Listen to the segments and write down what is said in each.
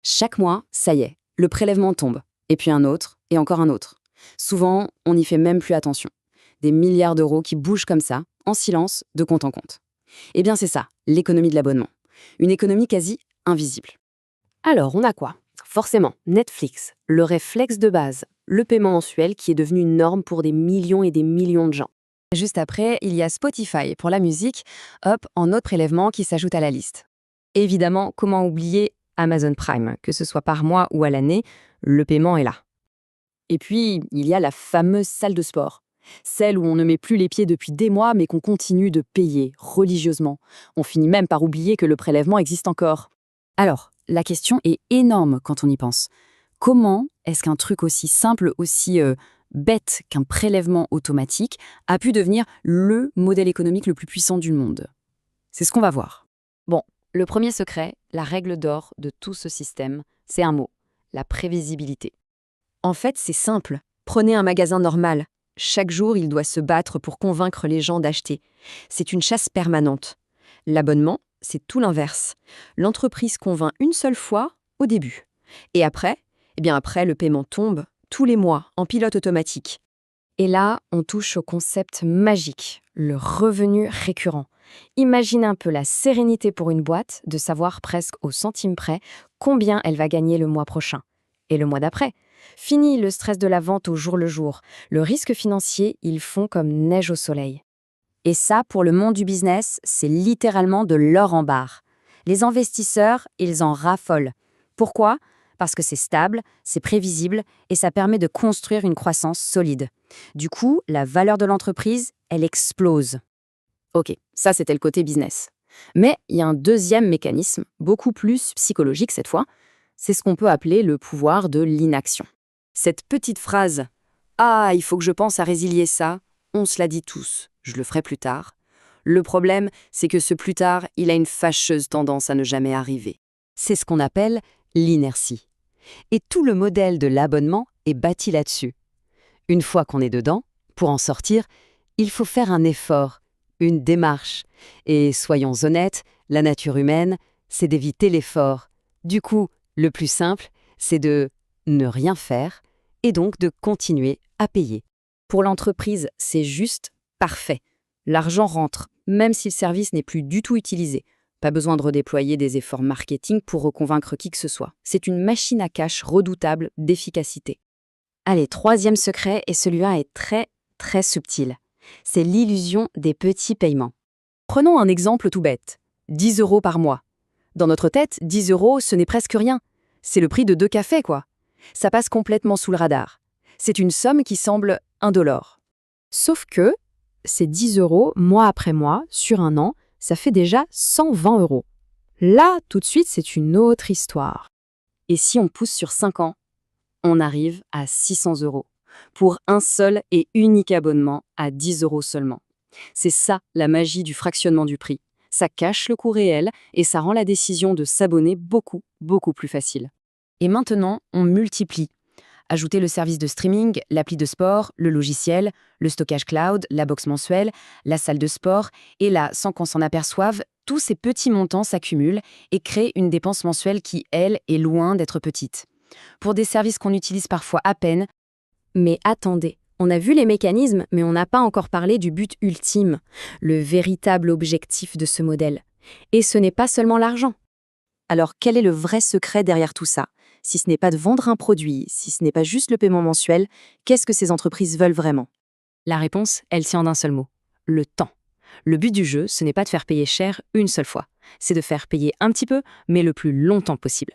Chaque mois, ça y est, le prélèvement tombe. Et puis un autre, et encore un autre. Souvent, on n'y fait même plus attention. Des milliards d'euros qui bougent comme ça, en silence, de compte en compte. Eh bien c'est ça, l'économie de l'abonnement. Une économie quasi invisible. Alors, on a quoi? Forcément, Netflix, le réflexe de base, le paiement mensuel qui est devenu une norme pour des millions et des millions de gens. Juste après, il y a Spotify pour la musique, hop, en autre prélèvement qui s'ajoute à la liste. Évidemment, comment oublier Amazon Prime, que ce soit par mois ou à l'année, le paiement est là. Et puis, il y a la fameuse salle de sport. Celle où on ne met plus les pieds depuis des mois, mais qu'on continue de payer religieusement. On finit même par oublier que le prélèvement existe encore. Alors, la question est énorme quand on y pense. Comment est-ce qu'un truc aussi simple, aussi bête qu'un prélèvement automatique a pu devenir le modèle économique le plus puissant du monde? C'est ce qu'on va voir. Bon, le premier secret, la règle d'or de tout ce système, c'est un mot, la prévisibilité. En fait, c'est simple. Prenez un magasin normal. Chaque jour, il doit se battre pour convaincre les gens d'acheter. C'est une chasse permanente. L'abonnement, c'est tout l'inverse. L'entreprise convainc une seule fois au début. Et après, après, le paiement tombe tous les mois en pilote automatique. Et là, on touche au concept magique, le revenu récurrent. Imagine un peu la sérénité pour une boîte de savoir presque au centime près combien elle va gagner le mois prochain. Et le mois d'après. Fini le stress de la vente au jour le jour. Le risque financier, ils font comme neige au soleil. Et ça, pour le monde du business, c'est littéralement de l'or en barre. Les investisseurs, ils en raffolent. Pourquoi ? Parce que c'est stable, c'est prévisible et ça permet de construire une croissance solide. Du coup, la valeur de l'entreprise, elle explose. Ok, ça c'était le côté business. Mais il y a un deuxième mécanisme, beaucoup plus psychologique cette fois, c'est ce qu'on peut appeler le pouvoir de l'inaction. Cette petite phrase « Ah, il faut que je pense à résilier ça », on se l'a dit tous, je le ferai plus tard. Le problème, c'est que ce plus tard, il a une fâcheuse tendance à ne jamais arriver. C'est ce qu'on appelle l'inertie. Et tout le modèle de l'abonnement est bâti là-dessus. Une fois qu'on est dedans, pour en sortir, il faut faire un effort, une démarche. Et soyons honnêtes, la nature humaine, c'est d'éviter l'effort. Du coup, le plus simple, c'est de ne rien faire et donc de continuer à payer. Pour l'entreprise, c'est juste parfait. L'argent rentre, même si le service n'est plus du tout utilisé. Pas besoin de redéployer des efforts marketing pour reconvaincre qui que ce soit. C'est une machine à cash redoutable d'efficacité. Allez, troisième secret, et celui-là est très, très subtil. C'est l'illusion des petits paiements. Prenons un exemple tout bête. 10 € par mois. Dans notre tête, 10 €, ce n'est presque rien. C'est le prix de 2 cafés, quoi. Ça passe complètement sous le radar. C'est une somme qui semble indolore. Sauf que, ces 10 € mois après mois, sur un an, ça fait déjà 120 €. Là, tout de suite, c'est une autre histoire. Et si on pousse sur 5 ans, on arrive à 600 € pour un seul et unique abonnement à 10 € seulement. C'est ça la magie du fractionnement du prix. Ça cache le coût réel et ça rend la décision de s'abonner beaucoup, beaucoup plus facile. Et maintenant, on multiplie. Ajoutez le service de streaming, l'appli de sport, le logiciel, le stockage cloud, la box mensuelle, la salle de sport, et là, sans qu'on s'en aperçoive, tous ces petits montants s'accumulent et créent une dépense mensuelle qui, elle, est loin d'être petite. Pour des services qu'on utilise parfois à peine. Mais attendez, on a vu les mécanismes, mais on n'a pas encore parlé du but ultime, le véritable objectif de ce modèle. Et ce n'est pas seulement l'argent. Alors quel est le vrai secret derrière tout ça ? Si ce n'est pas de vendre un produit, si ce n'est pas juste le paiement mensuel, qu'est-ce que ces entreprises veulent vraiment ? La réponse, elle tient d'un seul mot, le temps. Le but du jeu, ce n'est pas de faire payer cher une seule fois, c'est de faire payer un petit peu, mais le plus longtemps possible.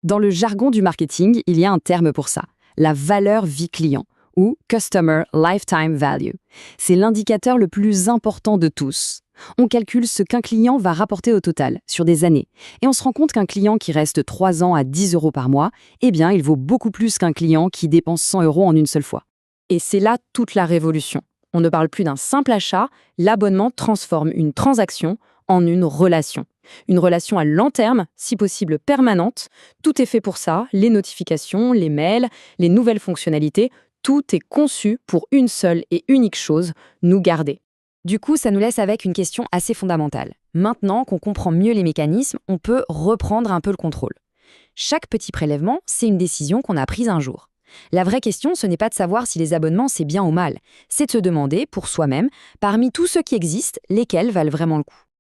Dans le jargon du marketing, il y a un terme pour ça, la valeur vie client, ou Customer Lifetime Value. C'est l'indicateur le plus important de tous. On calcule ce qu'un client va rapporter au total, sur des années. Et on se rend compte qu'un client qui reste 3 ans à 10 € par mois, il vaut beaucoup plus qu'un client qui dépense 100 € en une seule fois. Et c'est là toute la révolution. On ne parle plus d'un simple achat, l'abonnement transforme une transaction en une relation. Une relation à long terme, si possible permanente. Tout est fait pour ça, les notifications, les mails, les nouvelles fonctionnalités, tout est conçu pour une seule et unique chose, nous garder. Du coup, ça nous laisse avec une question assez fondamentale. Maintenant qu'on comprend mieux les mécanismes, on peut reprendre un peu le contrôle. Chaque petit prélèvement, c'est une décision qu'on a prise un jour. La vraie question, ce n'est pas de savoir si les abonnements c'est bien ou mal, c'est de se demander, pour soi-même, parmi tous ceux qui existent, lesquels valent vraiment le coup.